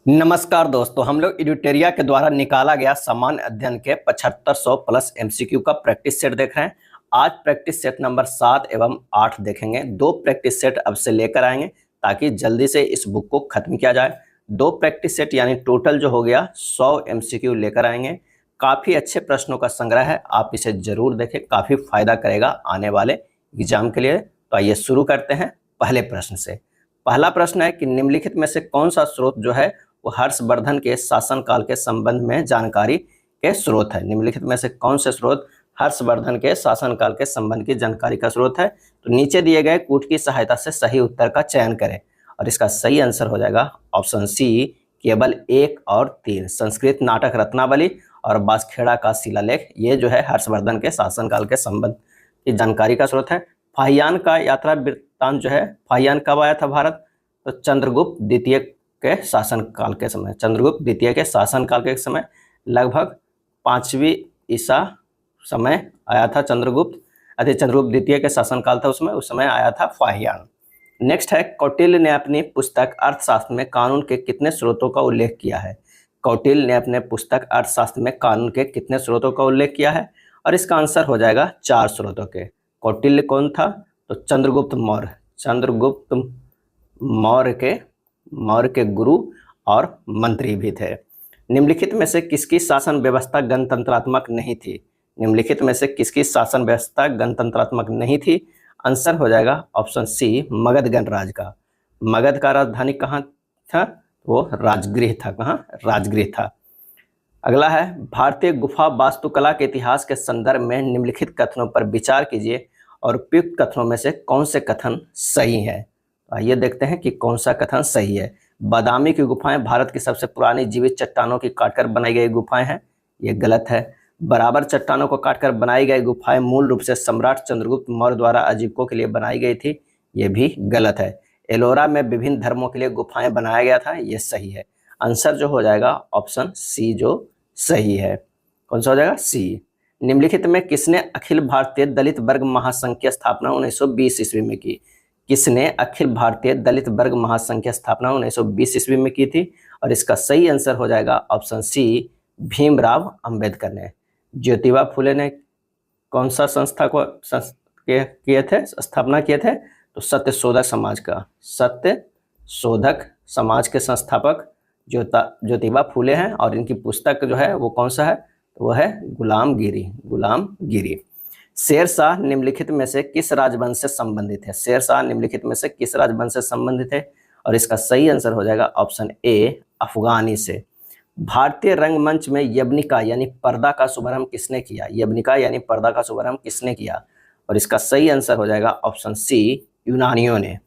नमस्कार दोस्तों, हम लोग एडुटेरिया के द्वारा निकाला गया सामान्य अध्ययन के 7500 प्लस एमसीक्यू का प्रैक्टिस सेट देख रहे हैं। आज प्रैक्टिस सेट नंबर 7 एवं 8 देखेंगे। 2 प्रैक्टिस सेट अब से लेकर आएंगे ताकि जल्दी से इस बुक को खत्म किया जाए। 2 प्रैक्टिस सेट यानी टोटल जो हो गया 100 एमसीक्यू लेकर आएंगे। काफ़ी अच्छे प्रश्नों का संग्रह है, आप इसे जरूर देखें, काफ़ी फायदा करेगा आने वाले एग्जाम के लिए। तो आइए शुरू करते हैं पहले प्रश्न से। पहला प्रश्न है कि निम्नलिखित में से कौन सा स्रोत जो है वो हर्षवर्धन के शासनकाल के संबंध में जानकारी के स्रोत है। निम्नलिखित में से कौन से स्रोत हर्षवर्धन के शासनकाल के संबंध की जानकारी का स्रोत है। तो नीचे दिए गए कूट की सहायता से सही उत्तर का चयन करें और इसका सही आंसर हो जाएगा ऑप्शन सी, केवल 1 और 3। संस्कृत नाटक रत्नावली और बांसखेड़ा का शिलालेख, ये जो है हर्षवर्धन के शासनकाल के संबंध की जानकारी का स्रोत है। फाहियान का यात्रा वृत्तांत जो है, फाहियान कब आया था भारत? तो चंद्रगुप्त द्वितीय के शासनकाल के समय, चंद्रगुप्त द्वितीय के शासनकाल के समय लगभग 5वीं ईसा समय आया था चंद्रगुप्त द्वितीय के शासनकाल था, उस समय आया था फाहियान। नेक्स्ट है, कौटिल्य ने अपनी पुस्तक अर्थशास्त्र में कानून के कितने स्रोतों का उल्लेख किया है? कौटिल्य ने अपने पुस्तक अर्थशास्त्र में कानून के कितने स्रोतों का उल्लेख किया है? और इसका आंसर हो जाएगा 4 स्रोतों के। कौटिल्य कौन था? तो चंद्रगुप्त मौर्य, चंद्रगुप्त मौर्य के गुरु और मंत्री भी थे। निम्नलिखित में से किसकी शासन व्यवस्था गणतंत्रात्मक नहीं थी? निम्नलिखित में से किसकी शासन व्यवस्था गणतंत्रात्मक नहीं थी? आंसर हो जाएगा ऑप्शन सी, मगध गणराज का। मगध का राजधानी कहाँ था? वो राजगृह था। कहाँ? राजगृह था। अगला है, भारतीय गुफा वास्तुकला के इतिहास के संदर्भ में निम्नलिखित कथनों पर विचार कीजिए और उपयुक्त कथनों में से कौन से कथन सही है। आइए देखते हैं कि कौन सा कथन सही है। बादामी की गुफाएं भारत की सबसे पुरानी जीवित चट्टानों की काटकर बनाई गई गुफाएं हैं, ये गलत है। बराबर चट्टानों को काटकर बनाई गई गुफाएं मूल रूप से सम्राट चंद्रगुप्त मौर्य द्वारा आजीविकों के लिए बनाई गई थी, ये भी गलत है। एलोरा में विभिन्न धर्मों के लिए गुफाएं बनाया गया था, ये सही है। आंसर जो हो जाएगा ऑप्शन सी जो सही है। कौन सा हो जाएगा? सी। निम्नलिखित में किसने अखिल भारतीय दलित वर्ग महासंघ की स्थापना 1920 ईस्वी में की? किसने अखिल भारतीय दलित वर्ग महासंघ की स्थापना 1920 ईस्वी में की थी? और इसका सही आंसर हो जाएगा ऑप्शन सी, भीमराव अंबेडकर ने। ज्योतिबा फुले ने कौन सा संस्था को किए थे, स्थापना किए थे? तो सत्यशोधक समाज का। सत्यशोधक समाज के संस्थापक ज्योतिबा फुले हैं और इनकी पुस्तक जो है वो कौन सा है? तो वह है गुलामगिरी। शेरशाह निम्नलिखित में से किस राजवंश से संबंधित है? शेरशाह निम्नलिखित में से किस राजवंश से संबंधित है? और इसका सही आंसर हो जाएगा ऑप्शन ए, अफगानी से। भारतीय रंगमंच में यवनिका यानी पर्दा का शुभारंभ किसने किया? यवनिका यानी पर्दा का शुभारंभ किसने किया? और इसका सही आंसर हो जाएगा ऑप्शन सी, यूनानियों ने।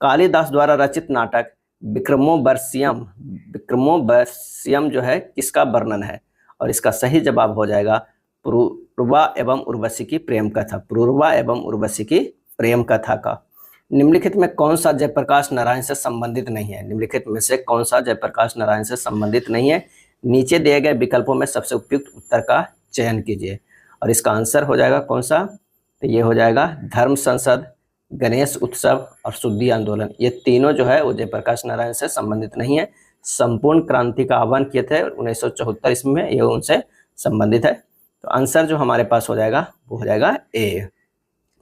कालिदास द्वारा रचित नाटक विक्रमोर्वशियम जो है किसका वर्णन है? और इसका सही जवाब हो जाएगा पुरूरवा एवं उर्वशी की प्रेम कथा। पुरूरवा एवं उर्वशी की प्रेम कथा का। निम्नलिखित में कौन सा जयप्रकाश नारायण से संबंधित नहीं है? निम्नलिखित में से कौन सा जयप्रकाश नारायण से संबंधित नहीं है? नीचे दिए गए विकल्पों में सबसे उपयुक्त उत्तर का चयन कीजिए और इसका आंसर हो जाएगा कौन सा? तो ये हो जाएगा धर्म संसद, गणेश उत्सव और शुद्धि आंदोलन। ये तीनों जो है वो जयप्रकाश नारायण से संबंधित नहीं है। संपूर्ण क्रांति का आह्वान किए थे 1974 ईस्वी में, ये उनसे संबंधित है। तो आंसर जो हमारे पास हो जाएगा वो हो जाएगा ए।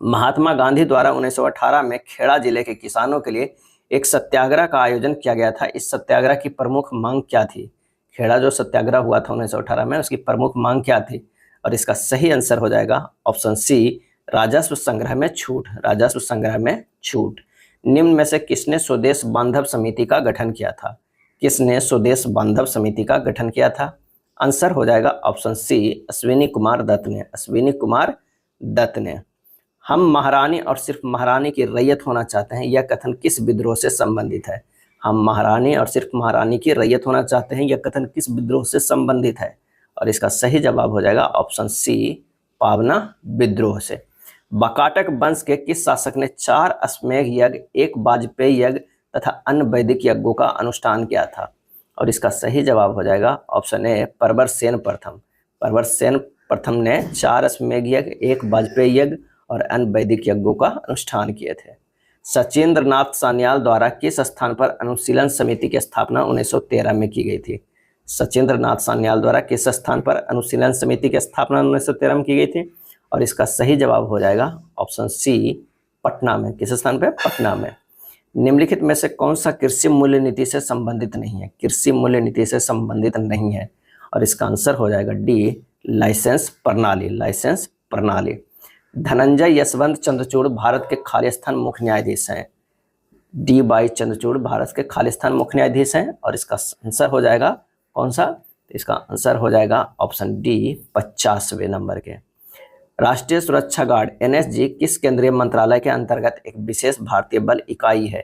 महात्मा गांधी द्वारा 1918 में खेड़ा जिले के किसानों के लिए एक सत्याग्रह का आयोजन किया गया था। इस सत्याग्रह की प्रमुख मांग क्या थी? खेड़ा जो सत्याग्रह हुआ था 1918 में, उसकी प्रमुख मांग क्या थी? और इसका सही आंसर हो जाएगा ऑप्शन सी, राजस्व संग्रह में छूट। राजस्व संग्रह में छूट। निम्न में से किसने स्वदेश बांधव समिति का गठन किया था? किसने स्वदेश बांधव समिति का गठन किया था? आंसर हो जाएगा ऑप्शन सी, अश्विनी कुमार दत्त ने। अश्विनी कुमार दत्त ने। हम महारानी और सिर्फ महारानी की रैयत होना चाहते हैं, यह कथन किस विद्रोह से संबंधित है? हम महारानी और सिर्फ महारानी की रैयत होना चाहते हैं, यह कथन किस विद्रोह से संबंधित है? और इसका सही जवाब हो जाएगा ऑप्शन सी, पावना विद्रोह से। बकाटक वंश के किस शासक ने 4 अश्वमेध यज्ञ, 1 वाजपेयी यज्ञ तथा अन्य वैदिक यज्ञों का अनुष्ठान किया था? और इसका सही जवाब हो जाएगा ऑप्शन ए, प्रवरसेन प्रथम। प्रवरसेन प्रथम ने 4 अश्वमेध यज्ञ, 1 वाजपेयी यज्ञ और अन्य वैदिक यज्ञों का अनुष्ठान किए थे। सचिंद्र नाथ सान्याल द्वारा किस स्थान पर अनुशीलन समिति की स्थापना 1913 में की गई थी? सचिंद्र नाथ सान्याल द्वारा किस स्थान पर अनुशीलन समिति की स्थापना 1913 में की गई थी? और इसका सही जवाब हो जाएगा ऑप्शन सी, पटना में। किस स्थान पर? पटना में। निम्नलिखित में से कौन सा कृषि मूल्य नीति से संबंधित नहीं है? कृषि मूल्य नीति से संबंधित नहीं है, और इसका आंसर हो जाएगा डी, लाइसेंस प्रणाली। लाइसेंस प्रणाली। धनंजय यशवंत चंद्रचूड़ भारत के खालिस्तान मुख्य न्यायाधीश हैं। डी वाई चंद्रचूड़ भारत के खालिस्तान मुख्य न्यायाधीश हैं, और इसका आंसर हो जाएगा कौन सा? इसका आंसर हो जाएगा ऑप्शन डी, 50वें नंबर के। राष्ट्रीय सुरक्षा गार्ड एनएसजी किस केंद्रीय मंत्रालय के अंतर्गत एक विशेष भारतीय बल इकाई है?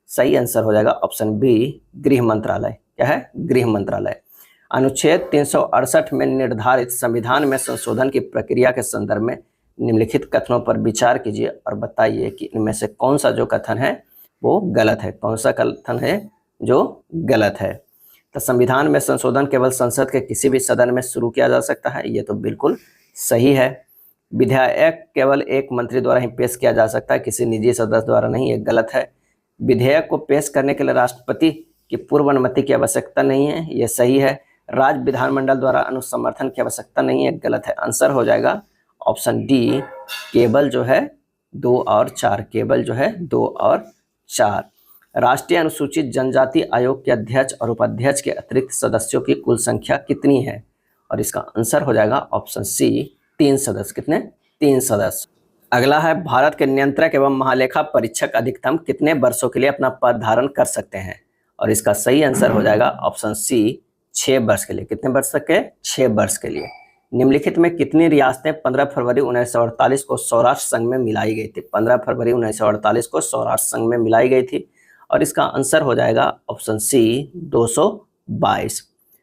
सही आंसर हो जाएगा ऑप्शन बी, गृह मंत्रालय। क्या है? गृह मंत्रालय। अनुच्छेद 368 में निर्धारित संविधान में संशोधन की प्रक्रिया के संदर्भ में निम्नलिखित कथनों पर विचार कीजिए और बताइए कि इनमें से कौन सा जो कथन है वो गलत है। कौन सा कथन है जो गलत है? तो संविधान में संशोधन केवल संसद के किसी भी सदन में शुरू किया जा सकता है, ये तो बिल्कुल सही है। विधेयक केवल एक मंत्री द्वारा ही पेश किया जा सकता है, किसी निजी सदस्य द्वारा नहीं, ये गलत है। विधेयक को पेश करने के लिए राष्ट्रपति की पूर्व अनुमति की आवश्यकता नहीं है, ये सही है। राज्य विधानमंडल द्वारा अनुसमर्थन की आवश्यकता नहीं है, गलत है। आंसर हो जाएगा ऑप्शन डी, केवल जो है 2 और 4। केवल जो है 2 और 4। राष्ट्रीय अनुसूचित जनजाति आयोग के अध्यक्ष और उपाध्यक्ष के अतिरिक्त सदस्यों की कुल संख्या कितनी है? और इसका आंसर हो जाएगा ऑप्शन सी, 3 सदस्य। कितने? 3 सदस्य। अगला है, भारत के नियंत्रक एवं महालेखा परीक्षक अधिकतम कितने वर्षों के लिए अपना पद धारण कर सकते हैं? और इसका सही आंसर हो जाएगा ऑप्शन सी, 6 वर्ष के लिए। कितने वर्ष तक के? 6 वर्ष के लिए। निम्नलिखित में कितनी रियासतें 15 फरवरी 1948 को सौराष्ट्र संघ में मिलाई गई थी? 15 फरवरी 1948 को सौराष्ट्र संघ में मिलाई गई थी, और इसका आंसर हो जाएगा ऑप्शन सी, 222।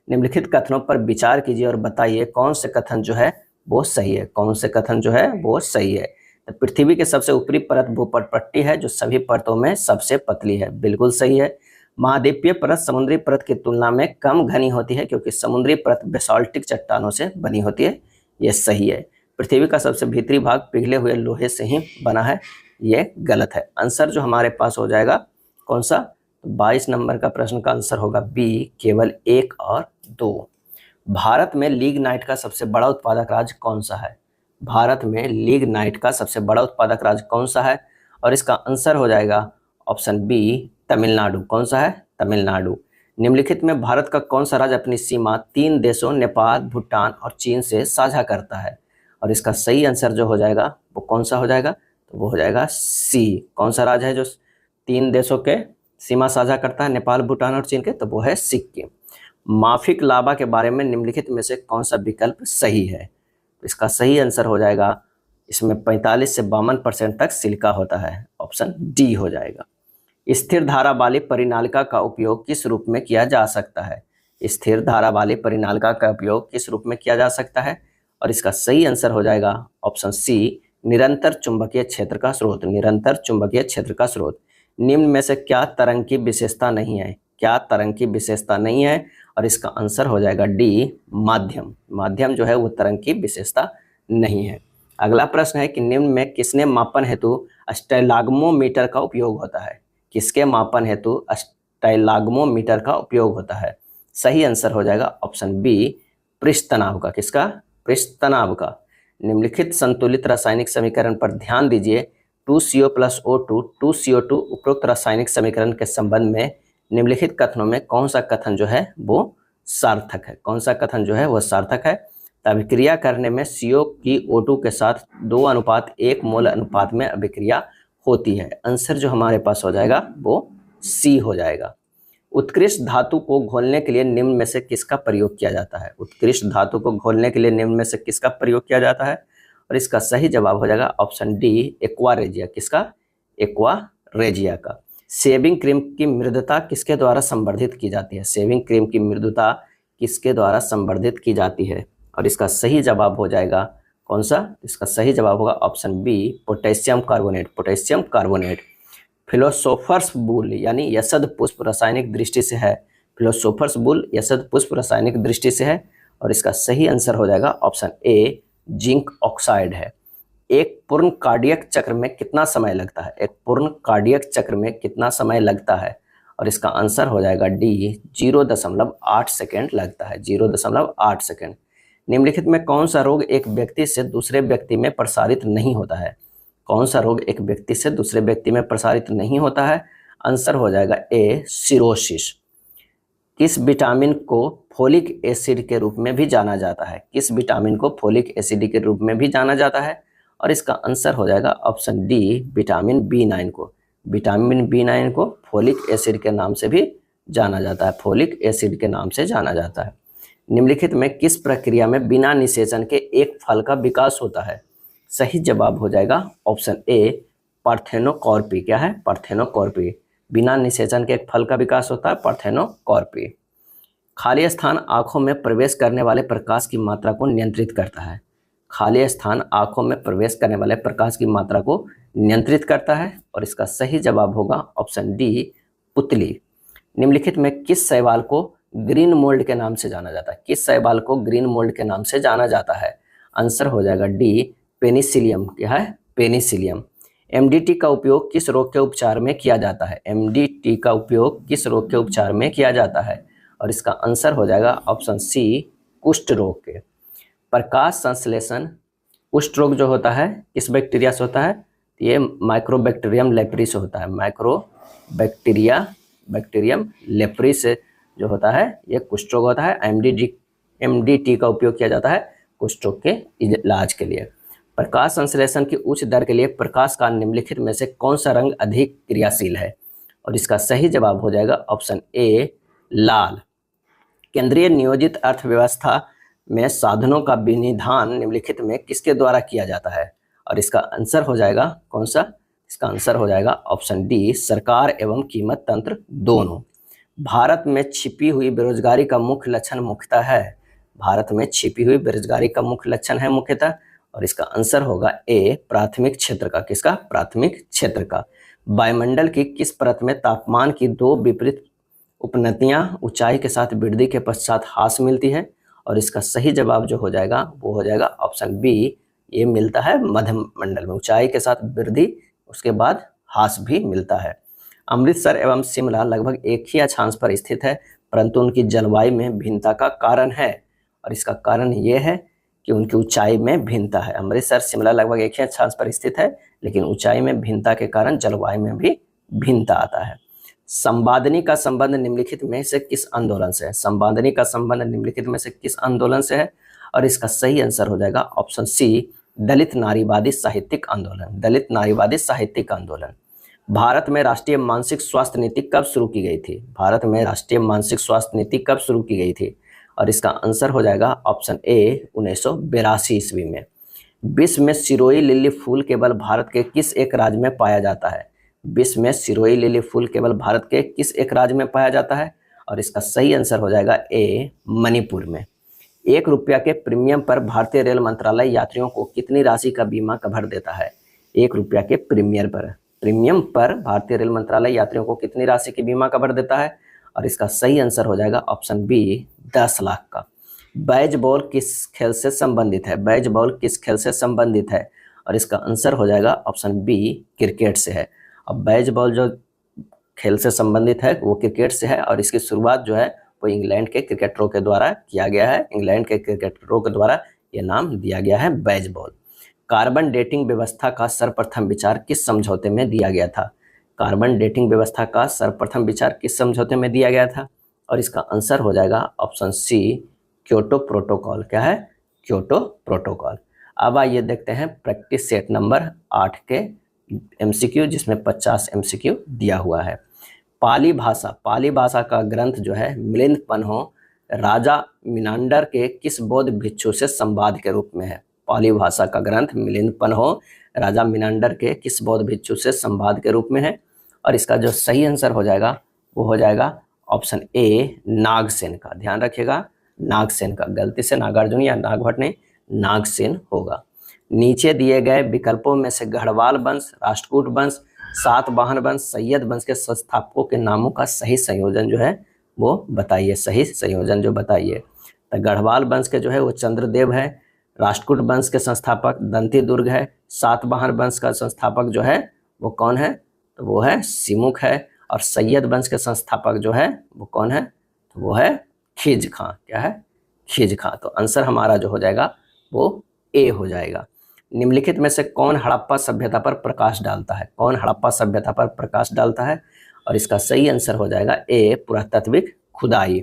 निम्नलिखित कथनों पर विचार कीजिए और बताइए कौन से कथन जो है वो सही है। कौन से कथन जो है वो सही है? तो पृथ्वी के सबसे ऊपरी परत भूपट पट्टी है, जो सभी परतों में सबसे पतली है, बिल्कुल सही है। महाद्वीपीय परत समुद्री परत की तुलना में कम घनी होती है, क्योंकि समुद्री परत बेसाल्टिक चट्टानों से बनी होती है, यह सही है। पृथ्वी का सबसे भीतरी भाग पिघले हुए लोहे से ही बना है, यह गलत है। आंसर जो हमारे पास हो जाएगा कौन सा? 22 नंबर का प्रश्न का आंसर होगा बी, केवल 1 और 2। भारत में लिग्नाइट का सबसे बड़ा उत्पादक राज्य कौन सा है? भारत में लिग्नाइट का सबसे बड़ा उत्पादक राज्य कौन सा है? और इसका आंसर हो जाएगा ऑप्शन बी, तमिलनाडु। कौन सा है? तमिलनाडु। निम्नलिखित में भारत का कौन सा राज्य अपनी सीमा 3 देशों नेपाल, भूटान और चीन से साझा करता है? और इसका सही आंसर जो हो जाएगा वो कौन सा हो जाएगा? तो वो हो जाएगा सी। कौन सा राज्य है जो 3 देशों के सीमा साझा करता है, नेपाल, भूटान और चीन के? तो वो है सिक्किम। माफिक लाभा के बारे में निम्नलिखित में से कौन सा विकल्प सही है? तो इसका सही आंसर हो जाएगा, इसमें 45 से 52% तक सिलिका होता है, ऑप्शन डी हो जाएगा। स्थिर धारा वाली परिनालिका का उपयोग किस रूप में किया जा सकता है? स्थिर धारा वाली परिनालिका का उपयोग किस रूप में किया जा सकता है? और इसका सही आंसर हो जाएगा ऑप्शन सी, निरंतर चुंबकीय क्षेत्र का स्रोत। निरंतर चुंबकीय क्षेत्र का स्रोत। निम्न में से क्या तरंग की विशेषता नहीं है? क्या तरंग की विशेषता नहीं है? और इसका आंसर हो जाएगा डी, माध्यम। माध्यम जो है वो तरंग की विशेषता नहीं है। अगला प्रश्न है कि निम्न में किसने मापन हेतु स्टाइलाग्मोमीटर का उपयोग होता है? किसके मापन हेतु स्टाइलाग्मोमीटर का उपयोग होता है? सही आंसर हो जाएगा ऑप्शन बी, पृष्ठ तनाव का। किसका? पृष्ठ तनाव का। निम्नलिखित संतुलित रासायनिक समीकरण पर ध्यान दीजिए। 2CO + O2 2CO2 उपरोक्त रासायनिक समीकरण के संबंध में निम्नलिखित कथनों में कौन सा कथन जो है वो सार्थक है? कौन सा कथन जो है वो सार्थक है? अभिक्रिया करने में CO की O2 के साथ 2:1 मोल अनुपात में अभिक्रिया होती है। आंसर जो हमारे पास हो जाएगा वो सी हो जाएगा। उत्कृष्ट धातु को घोलने के लिए निम्न में से किसका प्रयोग किया जाता है? उत्कृष्ट धातु को घोलने के लिए निम्न में से किसका प्रयोग किया जाता है? और इसका सही जवाब हो जाएगा ऑप्शन डी, एक्वा रेजिया। किसका? एक्वा रेजिया का। शेविंग क्रीम की मृदुता किसके द्वारा संवर्धित की जाती है? शेविंग क्रीम की मृदुता किसके द्वारा संवर्धित की जाती है? और इसका सही जवाब हो जाएगा कौन सा? इसका सही जवाब होगा option B, potassium carbonate. Potassium carbonate. Philosopher's wool यानी यसद पुष्प रासायनिक दृष्टि से है। फिलोसोफर्स वूल यसद पुष्प रासायनिक दृष्टि से है, और इसका सही आंसर हो जाएगा ऑप्शन ए, जिंक ऑक्साइड है। एक पूर्ण कार्डियक चक्र में कितना समय लगता है? एक पूर्ण कार्डियक चक्र में कितना समय लगता है? और इसका आंसर हो जाएगा डी 0.8 सेकेंड लगता है, 0.8 सेकेंड। निम्नलिखित में कौन सा रोग एक व्यक्ति से दूसरे व्यक्ति में प्रसारित नहीं होता है? कौन सा रोग एक व्यक्ति से दूसरे व्यक्ति में प्रसारित नहीं होता है? आंसर हो जाएगा ए सिरोसिस। किस विटामिन को फोलिक एसिड के रूप में भी जाना जाता है? किस विटामिन को फोलिक एसिड के रूप में भी जाना जाता है? और इसका आंसर हो जाएगा ऑप्शन डी विटामिन B9 को। विटामिन B9 को फोलिक एसिड के नाम से भी जाना जाता है, फोलिक एसिड के नाम से जाना जाता है। निम्नलिखित में किस प्रक्रिया में बिना निषेचन के एक फल का विकास होता है? सही जवाब हो जाएगा ऑप्शन ए पार्थेनोकॉर्पी। क्या है? पार्थेनोकॉर्पी। बिना निषेचन के एक फल का विकास होता है पार्थेनोकॉर्पी। खाली स्थान आंखों में प्रवेश करने वाले प्रकाश की मात्रा को नियंत्रित करता है। खाली स्थान आंखों में प्रवेश करने वाले प्रकाश की मात्रा को नियंत्रित करता है, और इसका सही जवाब होगा ऑप्शन डी पुतली। निम्नलिखित में किस शैवाल को ग्रीन मोल्ड के नाम से जाना जाता है? किस शैवाल को ग्रीन मोल्ड के नाम से जाना जाता है? आंसर हो जाएगा डी पेनिसिलियम। क्या है? पेनिसिलियम। एमडीटी का उपयोग किस रोग के उपचार में किया जाता है? एमडीटी का उपयोग किस रोग के उपचार में किया जाता है? और इसका आंसर हो जाएगा ऑप्शन सी कुष्ठ रोग के। प्रकाश संश्लेषण कुष्ठ रोग जो होता है किस बैक्टीरिया से होता है? ये माइक्रोबैक्टीरियम लेप्री से होता है। बैक्टीरियम लेप्री से जो होता है ये कुष्ठ रोग होता है। एमडीटी का उपयोग किया जाता है कुष्ठ रोग के इलाज के लिए। प्रकाश संश्लेषण की उच्च दर के लिए प्रकाश का निम्नलिखित में से कौन सा रंग अधिक क्रियाशील है? और इसका सही जवाब हो जाएगा ऑप्शन ए लाल। केंद्रीय नियोजित अर्थव्यवस्था में साधनों का विनिधान निम्नलिखित में किसके द्वारा किया जाता है? और इसका आंसर हो जाएगा कौन सा? इसका आंसर हो जाएगा ऑप्शन डी सरकार एवं कीमत तंत्र दोनों। भारत में छिपी हुई बेरोजगारी का मुख्य लक्षण मुख्यतः है। भारत में छिपी हुई बेरोजगारी का मुख्य लक्षण है मुख्यतः, और इसका आंसर होगा ए प्राथमिक क्षेत्र का। किसका? प्राथमिक क्षेत्र का। वायुमंडल की किस परत में तापमान की दो विपरीत उपनतियां ऊंचाई के साथ वृद्धि के पश्चात ह्रास मिलती है? और इसका सही जवाब जो हो जाएगा वो हो जाएगा ऑप्शन बी, ये मिलता है मध्य मंडल में। ऊंचाई के साथ वृद्धि उसके बाद ह्रास भी मिलता है। अमृतसर एवं शिमला लगभग एक ही अक्षांश पर स्थित है, परंतु उनकी जलवायु में भिन्नता का कारण है, और इसका कारण ये है कि उनकी ऊंचाई में भिन्नता है। अमृतसर शिमला लगभग एक ही अक्षांश पर स्थित है, लेकिन ऊंचाई में भिन्नता के कारण जलवायु में भी भिन्नता आता है। संवादनी का संबंध निम्नलिखित में से किस आंदोलन से है? संवादनी का संबंध निम्नलिखित में से किस आंदोलन से है? और इसका सही आंसर हो जाएगा ऑप्शन सी दलित नारीवादी साहित्यिक आंदोलन। दलित नारीवादी साहित्यिक आंदोलन। भारत में राष्ट्रीय मानसिक स्वास्थ्य नीति कब शुरू की गई थी? भारत में राष्ट्रीय मानसिक स्वास्थ्य नीति कब शुरू की गई थी? और इसका आंसर हो जाएगा ऑप्शन ए 1982 ईस्वी में। विश्व में सिरोही लिली फूल केवल भारत के किस एक राज्य में पाया जाता है? विश्व में सिरोही लिली फूल केवल भारत के किस एक राज्य में पाया जाता है? और इसका सही आंसर हो जाएगा ए मणिपुर में। 1 रुपया के प्रीमियम पर भारतीय रेल मंत्रालय यात्रियों को कितनी राशि का बीमा कवर देता है? 1 रुपया के प्रीमियम पर भारतीय रेल मंत्रालय यात्रियों को कितनी राशि की बीमा कवर देता है? और इसका सही आंसर हो जाएगा ऑप्शन बी 10 लाख का। बैज बॉल किस खेल से संबंधित है? बैज बॉल किस खेल से संबंधित है? और इसका आंसर हो जाएगा ऑप्शन बी क्रिकेट से है। अब बैज बॉल जो खेल से संबंधित है वो क्रिकेट से है, और इसकी शुरुआत जो है वो इंग्लैंड के क्रिकेटरों के द्वारा किया गया है। इंग्लैंड के क्रिकेटरों के द्वारा ये नाम दिया गया है बैज बॉल। कार्बन डेटिंग व्यवस्था का सर्वप्रथम विचार किस समझौते में दिया गया था? कार्बन डेटिंग व्यवस्था का सर्वप्रथम विचार किस समझौते में दिया गया था? और इसका आंसर हो जाएगा ऑप्शन सी क्योटो प्रोटोकॉल। क्या है? Kyoto protocol. अब आइए देखते हैं प्रैक्टिस सेट नंबर 8 के MCQ, जिसमें 50 MCQ दिया हुआ है। पाली भाषा का ग्रंथ जो है मिलिंद पन्हो राजा मिनांडर के किस बौद्ध भिक्षु से संवाद के रूप में है? पाली भाषा का ग्रंथ मिलिंद पन्हो राजा मिनांडर के किस बौद्ध भिक्षु से संवाद के रूप में है? और इसका जो सही आंसर हो जाएगा वो हो जाएगा ऑप्शन ए नागसेन का। ध्यान रखिएगा, नागसेन का। गलती से नागार्जुन या नागभट्ट नहीं, नागसेन होगा। नीचे दिए गए विकल्पों में से गढ़वाल वंश, राष्ट्रकूट वंश, सातवाहन वंश, सैयद वंश के संस्थापकों के नामों का सही संयोजन जो है वो बताइए। सही संयोजन जो बताइए। तो गढ़वाल वंश के जो है वो चंद्रदेव है, राष्ट्रकूट वंश के संस्थापक दंती दुर्ग है। सातवाहन वंश का संस्थापक जो है वो कौन है, तो वो है सिमुक है। और सैयद वंश के संस्थापक जो है वो कौन है, तो वो है खिज खां। क्या है, खिज खां। तो आंसर हमारा जो हो जाएगा वो ए हो जाएगा। निम्नलिखित में से कौन हड़प्पा सभ्यता पर प्रकाश डालता है, कौन हड़प्पा सभ्यता पर प्रकाश डालता है, और इसका सही आंसर हो जाएगा ए, पुरातात्विक खुदाई।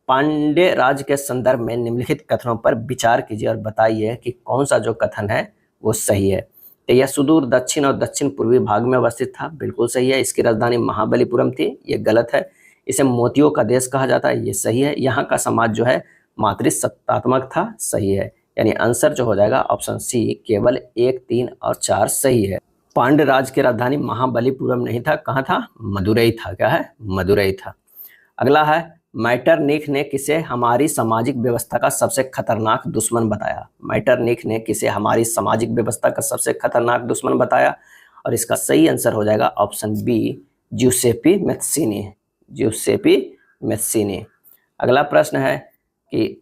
पांड्य राज के संदर्भ में निम्नलिखित कथनों पर विचार कीजिए और बताइए कि कौन सा जो कथन है वो सही है। तो यह सुदूर दक्षिण और दक्षिण पूर्वी भाग में अवस्थित था, बिल्कुल सही है। इसकी राजधानी महाबलीपुरम थी, ये गलत है। इसे मोतियों का देश कहा जाता है, ये सही है। यहाँ का समाज जो है मातृसत्तात्मक था, सही है। यानी आंसर जो हो जाएगा ऑप्शन सी, केवल 1, 3 और 4 सही है। पांड्य राज की राजधानी महाबलीपुरम नहीं था, कहाँ था, मदुरई था। क्या है, मदुरई था। अगला है, मैटरनिख ने किसे हमारी सामाजिक व्यवस्था का सबसे खतरनाक दुश्मन बताया। मैटरनिख ने किसे हमारी सामाजिक व्यवस्था का सबसे खतरनाक दुश्मन बताया, और इसका सही आंसर हो जाएगा ऑप्शन बी, ज्यूसेपी मैत्सिनी। ज्यूसेपी मैत्सिनी। अगला प्रश्न है कि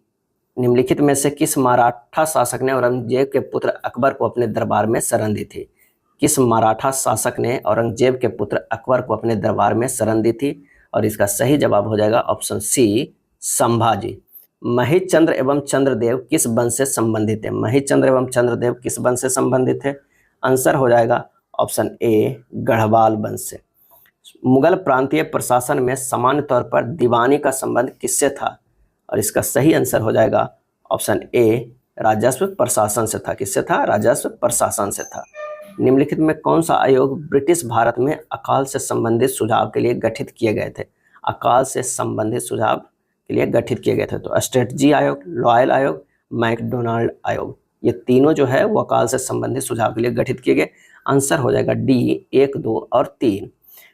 निम्नलिखित में से किस मराठा शासक ने औरंगजेब के पुत्र अकबर को अपने दरबार में शरण दी थी। किस मराठा शासक ने औरंगजेब के पुत्र अकबर को अपने दरबार में शरण दी थी, और इसका सही जवाब हो जाएगा ऑप्शन सी, संभाजी। महेशचंद्र एवं चंद्रदेव किस वंश से संबंधित है। महेशचंद्र एवं चंद्रदेव किस वंश से संबंधित है, आंसर हो जाएगा ऑप्शन ए, गढ़वाल वंश से। मुगल प्रांतीय प्रशासन में सामान्य तौर पर दीवानी का संबंध किससे था, और इसका सही आंसर हो जाएगा ऑप्शन ए, राजस्व प्रशासन से था। किससे था, राजस्व प्रशासन से था। निम्नलिखित में कौन सा आयोग ब्रिटिश भारत में अकाल से संबंधित सुझाव के लिए गठित किए गए थे। अकाल से संबंधित सुझाव के लिए गठित किए गए थे, तो स्ट्रेटजी आयोग, लॉयल आयोग, मैकडोनाल्ड आयोग, ये तीनों जो है वो अकाल से संबंधित सुझाव के लिए गठित किए गए। आंसर हो जाएगा डी, 1, 2 और 3।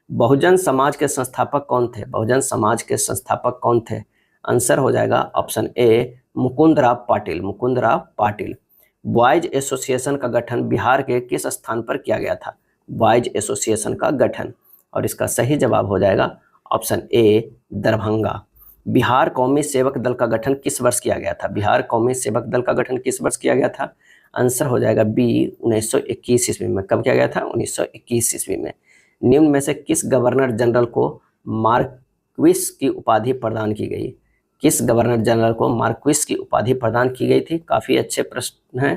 बहुजन समाज के संस्थापक कौन थे। बहुजन समाज के संस्थापक कौन थे, आंसर हो जाएगा option A, Mukundrao Patil. Mukundrao Patil. Boys association का गठन बिहार के किस स्थान पर किया गया था। बॉयज एसोसिएशन का गठन, और इसका सही जवाब हो जाएगा ऑप्शन ए, दरभंगा। बिहार कौमी सेवक दल का गठन किस वर्ष किया गया था। बिहार कौमी सेवक दल का गठन किस वर्ष किया गया था, आंसर हो जाएगा बी, 1921 ईस्वी में। कब किया गया था, 1921 ईस्वी में। निम्न में से किस गवर्नर जनरल को मार्क्विस की उपाधि प्रदान की गई। किस गवर्नर जनरल को मार्क्विस की उपाधि प्रदान की गई थी। काफ़ी अच्छे प्रश्न हैं।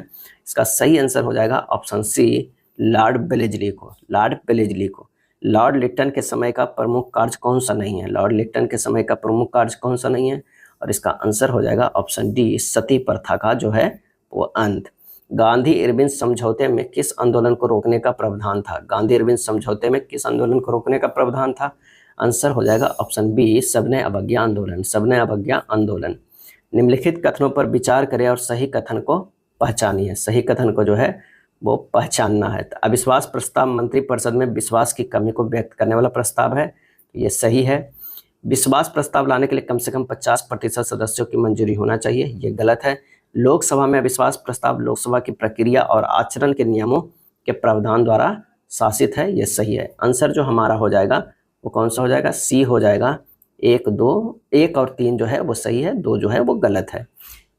इसका सही आंसर हो जाएगा ऑप्शन सी, लॉर्ड वेलेस्ली को। लॉर्ड वेलेस्ली को। लॉर्ड लिटन के समय का प्रमुख कार्य कौन सा नहीं है। लॉर्ड लिटन के समय का प्रमुख कार्य कौन सा नहीं है, और इसका आंसर हो जाएगा ऑप्शन डी, सती प्रथा का जो है वो अंत। गांधी इरविन समझौते में किस आंदोलन को रोकने का प्रावधान था। गांधी इरविन समझौते में किस आंदोलन को रोकने का प्रावधान था, आंसर हो जाएगा ऑप्शन बी, सविनय अवज्ञा आंदोलन। सविनय अवज्ञा आंदोलन। निम्नलिखित कथनों पर विचार करें और सही कथन को पहचानिए। सही कथन को जो है वो पहचानना है। तो अविश्वास प्रस्ताव मंत्रिपरिषद में विश्वास की कमी को व्यक्त करने वाला प्रस्ताव है, ये सही है। विश्वास प्रस्ताव लाने के लिए कम से कम 50% सदस्यों की मंजूरी होना चाहिए, ये गलत है। लोकसभा में अविश्वास प्रस्ताव लोकसभा की प्रक्रिया और आचरण के नियमों के प्रावधान द्वारा शासित है, ये सही है। आंसर जो हमारा हो जाएगा वो कौन सा हो जाएगा, सी हो जाएगा। 1, 2, 1 और 3 जो है वो सही है, 2 जो है वो गलत है।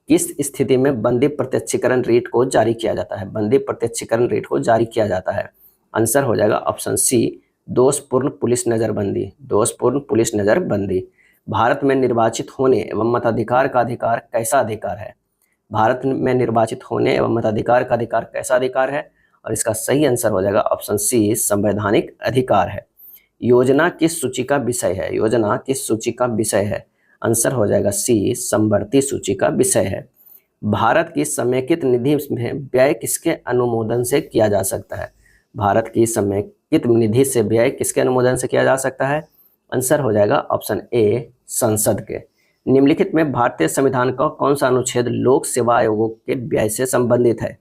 किस स्थिति में बंदी प्रत्यक्षीकरण रीट को जारी किया जाता है। बंदी प्रत्यक्षीकरण रीट को जारी किया जाता है, आंसर हो जाएगा ऑप्शन सी, दोषपूर्ण पुलिस नज़रबंदी। दोषपूर्ण पुलिस नज़रबंदी। भारत में निर्वाचित होने एवं मताधिकार का अधिकार कैसा अधिकार है। भारत में निर्वाचित होने एवं मताधिकार का अधिकार कैसा अधिकार है, और इसका सही आंसर हो जाएगा ऑप्शन सी, संवैधानिक अधिकार है। योजना किस सूची का विषय है। योजना किस सूची का विषय है, आंसर हो जाएगा सी, समवर्ती सूची का विषय है। भारत की समेकित निधि में व्यय किसके अनुमोदन से किया जा सकता है। भारत की समेकित निधि से व्यय किसके अनुमोदन से किया जा सकता है, आंसर हो जाएगा ऑप्शन ए, संसद के। निम्नलिखित में भारतीय संविधान का कौन सा अनुच्छेद लोक सेवा आयोगों के व्यय से संबंधित है,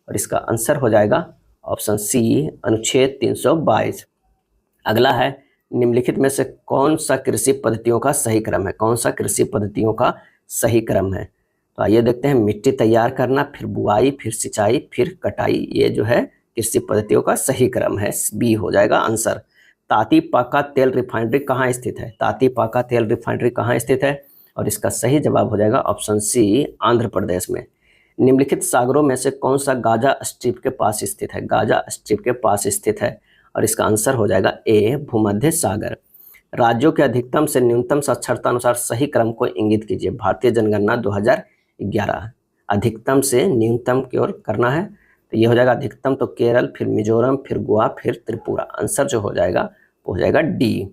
और इसका आंसर हो जाएगा ऑप्शन सी, अनुच्छेद 322। अगला है, निम्नलिखित में से कौन सा कृषि पद्धतियों का सही क्रम है। कौन सा कृषि पद्धतियों का सही क्रम है, तो आइए देखते हैं। मिट्टी तैयार करना, फिर बुआई, फिर सिंचाई, फिर कटाई, ये जो है कृषि पद्धतियों का सही क्रम है, बी हो जाएगा आंसर। तातीपाका तेल रिफाइनरी कहाँ स्थित है। तातीपाका तेल रिफाइनरी कहाँ स्थित है, और इसका सही जवाब हो जाएगा ऑप्शन सी, आंध्र प्रदेश में। निम्नलिखित सागरों में से कौन सा गाजा स्ट्रिप के पास स्थित है? गाजा स्ट्रिप के पास स्थित है और इसका आंसर हो जाएगा ए, भूमध्य सागर। राज्यों के अधिकतम से न्यूनतम साक्षरता अनुसार सही क्रम को इंगित कीजिए। भारतीय जनगणना 2011, अधिकतम से न्यूनतम की ओर करना है, तो ये हो जाएगा अधिकतम तो केरल, फिर मिजोरम, फिर गोवा, फिर त्रिपुरा। आंसर जो हो जाएगा वो हो जाएगा डी।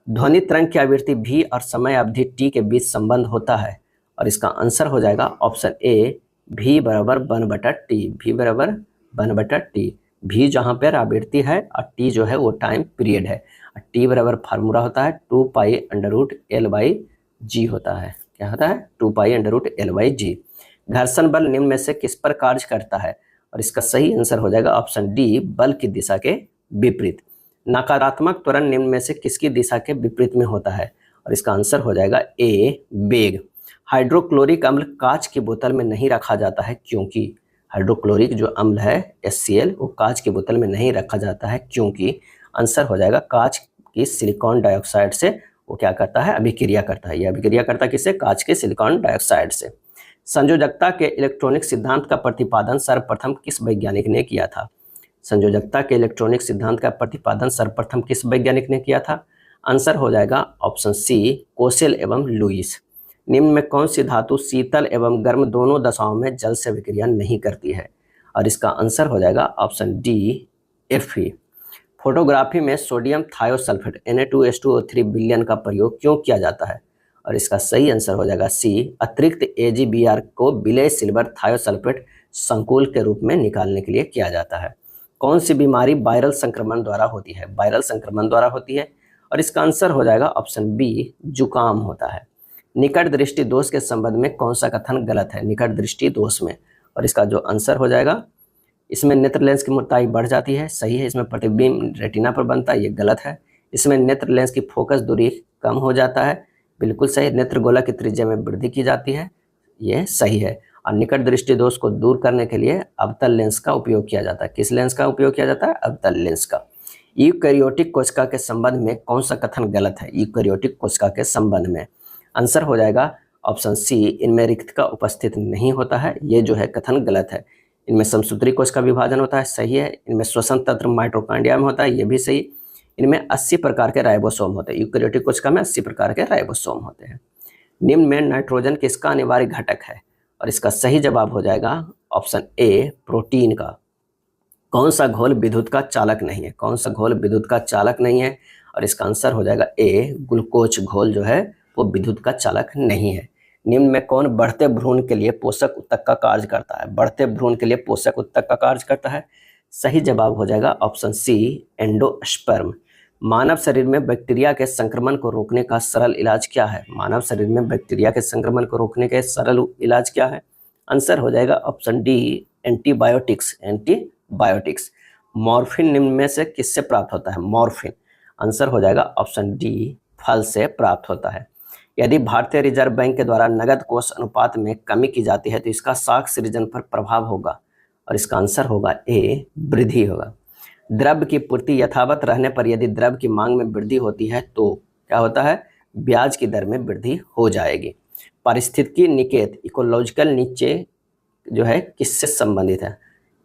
ध्वनि तरंग की आवृत्ति भी और समय अवधि टी के बीच संबंध होता है और इसका आंसर हो जाएगा ऑप्शन ए, भी बराबर 1/t। भी बराबर 1/t। भी जहाँ पर आवृत्ति है और टी जो है वो टाइम पीरियड है। टी बराबर फार्मूला होता है 2π√L/g होता है। क्या होता है? 2π√L/g। घर्षण बल निम्न में से किस पर कार्य करता है? और इसका सही आंसर हो जाएगा ऑप्शन डी, बल की दिशा के विपरीत। नकारात्मक त्वरण निम्न में से किसकी दिशा के विपरीत में होता है? और इसका आंसर हो जाएगा ए, वेग। हाइड्रोक्लोरिक अम्ल कांच की बोतल में नहीं रखा जाता है क्योंकि हाइड्रोक्लोरिक जो अम्ल है HCl वो कांच की बोतल में नहीं रखा जाता है क्योंकि आंसर हो जाएगा कांच की सिलिकॉन डाइऑक्साइड से वो क्या करता है? अभिक्रिया करता है। यह अभिक्रिया करता है किससे? कांच के सिलिकॉन डाइऑक्साइड से। संयोजकता के इलेक्ट्रॉनिक सिद्धांत का प्रतिपादन सर्वप्रथम किस वैज्ञानिक ने किया था? संयोजकता के इलेक्ट्रॉनिक सिद्धांत का प्रतिपादन सर्वप्रथम किस वैज्ञानिक ने किया था? आंसर हो जाएगा ऑप्शन सी, कोसेल एवं लुईस। निम्न में कौन सी धातु शीतल एवं गर्म दोनों दशाओं में जल से अभिक्रिया नहीं करती है? और इसका आंसर हो जाएगा ऑप्शन डी, Fe। फोटोग्राफी में सोडियम थायोसल्फेट Na2H2O3 विलयन का प्रयोग क्यों किया जाता है? और इसका सही आंसर हो जाएगा सी, अतिरिक्त AgBr को विलेय सिल्वर थायोसल्फेट संकुल के रूप में निकालने के लिए किया जाता है। कौन सी बीमारी वायरल संक्रमण द्वारा होती है? वायरल संक्रमण द्वारा होती है और इसका आंसर हो जाएगा ऑप्शन बी, जुकाम होता है। निकट दृष्टि दोष के संबंध में कौन सा कथन गलत है? निकट दृष्टि दोष में, और इसका जो आंसर हो जाएगा, इसमें नेत्र लेंस की मोटाई बढ़ जाती है, सही है। इसमें प्रतिबिंब रेटिना पर बनता है, ये गलत है। इसमें नेत्र लेंस की फोकस दूरी कम हो जाता है, बिल्कुल सही। नेत्र गोला की त्रिज्या में वृद्धि की जाती है, ये सही है। और निकट दृष्टि दोष को दूर करने के लिए अवतल लेंस का उपयोग किया जाता है। किस लेंस का उपयोग किया जाता है? अवतल लेंस का। यूकैरियोटिक कोशिका के संबंध में कौन सा कथन गलत है? यूकैरियोटिक कोशिका के संबंध में आंसर हो जाएगा ऑप्शन सी, इनमें रिक्त का उपस्थित नहीं होता है, ये जो है कथन गलत है। इनमें समसूत्री कोश का विभाजन होता है, सही है। इनमें श्वसन तंत्र माइटोकॉन्ड्रिया में होता है, ये भी सही। इनमें 80 प्रकार के राइबोसोम होते हैं। यूकैरियोटिक कोशिका में 80 प्रकार के राइबोसोम होते हैं। निम्न में नाइट्रोजन किसका अनिवार्य घटक है? और इसका सही जवाब हो जाएगा ऑप्शन ए, प्रोटीन का। कौन सा घोल विद्युत का चालक नहीं है? कौन सा घोल विद्युत का चालक नहीं है? और इसका आंसर हो जाएगा ए, ग्लूकोज घोल जो है वो विद्युत का चालक नहीं है। निम्न में कौन बढ़ते भ्रूण के लिए पोषक उत्तक का कार्य करता है? बढ़ते भ्रूण के लिए पोषक उत्तक का कार्य करता है, सही जवाब हो जाएगा ऑप्शन सी, एंडोस्पर्म। मानव शरीर में बैक्टीरिया के संक्रमण को रोकने का सरल इलाज क्या है? मानव शरीर में बैक्टीरिया के संक्रमण को रोकने के सरल इलाज क्या है? आंसर हो जाएगा option D, antibiotics. Antibiotics. Morphine निम्न में से किससे प्राप्त होता है? मॉर्फिन। आंसर हो जाएगा ऑप्शन डी, फल से प्राप्त होता है। यदि भारतीय रिजर्व बैंक के द्वारा नगद कोष अनुपात में कमी की जाती है तो इसका साख सृजन पर प्रभाव होगा, और इसका आंसर होगा ए, वृद्धि होगा। द्रव्य की पूर्ति यथावत रहने पर यदि द्रव्य की मांग में वृद्धि होती है तो क्या होता है? ब्याज की दर में वृद्धि हो जाएगी। पारिस्थितिकी निकेत, इकोलॉजिकल नीचे जो है किससे संबंधित है?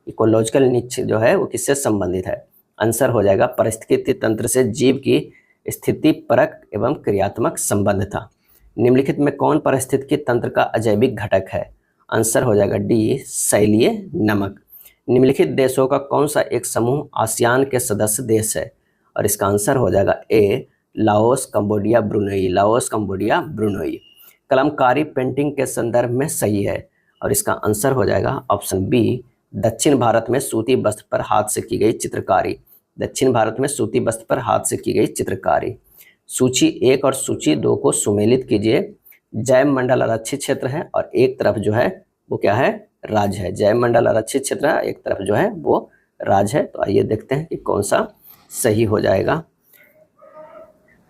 इकोलॉजिकल नीचे जो है वो किससे संबंधित है? आंसर हो जाएगा पारिस्थितिकी तंत्र से जीव की स्थिति परक एवं क्रियात्मक संबंध था। निम्नलिखित में कौन पारिस्थितिकी तंत्र का अजैविक घटक है? आंसर हो जाएगा डी, शैलीय नमक। निम्नलिखित देशों का कौन सा एक समूह आसियान के सदस्य देश है? और इसका आंसर हो जाएगा A, Laos, Cambodia, Brunei. Laos, Cambodia, Brunei. Kalamkari painting के संदर्भ में सही है, और इसका आंसर हो जाएगा ऑप्शन बी, दक्षिण भारत में सूती वस्त्र पर हाथ से की गई चित्रकारी। दक्षिण भारत में सूती वस्त्र पर हाथ से की गई चित्रकारी। सूची 1 और सूची 2 को सुमेलित कीजिए। जैव मंडल आरक्षित क्षेत्र है और एक तरफ जो है वो क्या है? राज्य है। जैव मंडल आरक्षित क्षेत्र है, एक तरफ जो है वो राज्य है। तो आइए देखते हैं कि कौन सा सही हो जाएगा।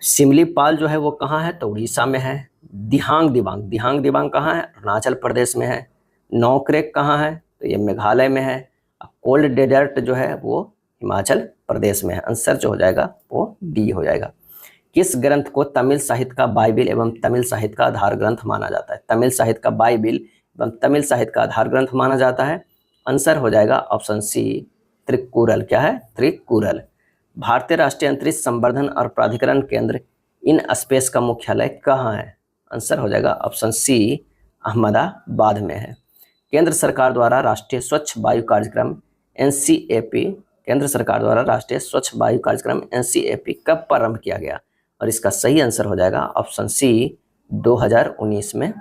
सिमलीपाल जो है वो कहाँ है? तो उड़ीसा में है। दिहांग दिबांग, दिहांग दिबांग कहाँ है? अरुणाचल प्रदेश में है। नौक्रेक कहाँ है? तो ये मेघालय में है। कोल्ड डेजर्ट जो है वो हिमाचल प्रदेश में है। आंसर जो हो जाएगा वो डी हो जाएगा। किस ग्रंथ को तमिल साहित्य का बाइबिल एवं तमिल साहित्य का आधार ग्रंथ माना जाता है? तमिल साहित्य का बाइबिल एवं तमिल साहित्य का आधार ग्रंथ माना जाता है? आंसर हो जाएगा ऑप्शन सी त्रिकुरल। क्या है? त्रिकुरल। भारतीय राष्ट्रीय अंतरिक्ष संवर्धन और प्राधिकरण केंद्र इन स्पेस का मुख्यालय कहाँ है? आंसर हो जाएगा ऑप्शन सी अहमदाबाद में है। केंद्र सरकार द्वारा राष्ट्रीय स्वच्छ वायु कार्यक्रम एनसीएपी केंद्र सरकार द्वारा राष्ट्रीय स्वच्छ वायु कार्यक्रम एनसीएपी कब प्रारंभ किया गया? और इसका सही आंसर हो जाएगा ऑप्शन सी 2019 में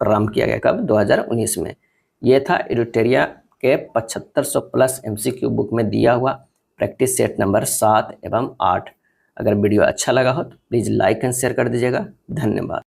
प्रारंभ किया गया। कब? 2019 में। यह था एडिटोरिया के 7500 प्लस एमसीक्यू बुक में दिया हुआ प्रैक्टिस सेट नंबर 7 एवं 8। अगर वीडियो अच्छा लगा हो तो प्लीज़ लाइक एंड शेयर कर दीजिएगा। धन्यवाद।